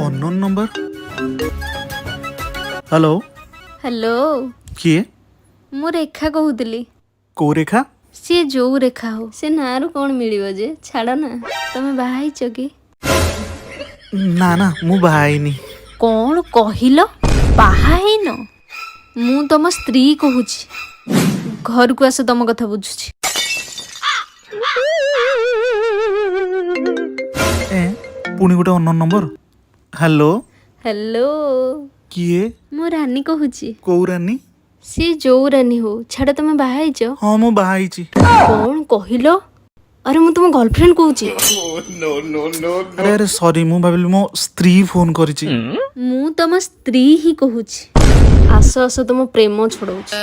Unknown number. Hello, hello କିଏ? ମୁଁ ରେଖା କହୁଥିଲି। କୋଉ ରେଖା? ସିଏ ଯୋଉ ରେଖା ହଉ ସେ ନାଁରୁ କ'ଣ ମିଳିବ ଯେ, ଛାଡ଼ ନା। ତମେ ବାହା ହେଇଛ କି? ନା ନା, ମୁଁ ବାହା ହେଇନି। କ'ଣ କହିଲ? ବାହା ହେଇନ? ମୁଁ ତମ ସ୍ତ୍ରୀ କହୁଛି। ଘରକୁ ଆସ, ତମ କଥା ବୁଝୁଛି। ଏ ପୁଣି ଗୋଟେ ଅନନୋନ୍ ନମ୍ବର। ହ୍ୟାଲୋ, हेलो କିଏ? ମୁଁ ରାନୀ କହୁଛି। କୋଉ ରାନୀ? ସିଏ ଯୋଉ ରାନୀ ହଉ, ଛାଡ଼। ତମେ ବାହା ହେଇଛ? ହଁ, ମୁଁ ବାହା ହେଇଛି। କ'ଣ କହିଲ? ଆରେ ମୁଁ ତମ ଗର୍ଲଫ୍ରେଣ୍ଡ କହୁଛି। ଆରେ ଆରେ ସରି, ମୁଁ ଭାବିଲି ମୋ ସ୍ତ୍ରୀ ଫୋନ କରିଛି। ମୁଁ ତମ ସ୍ତ୍ରୀ ହିଁ କହୁଛି। ଆସ ଆସ, ତମ ପ୍ରେମ ଛଡ଼ଉଛି।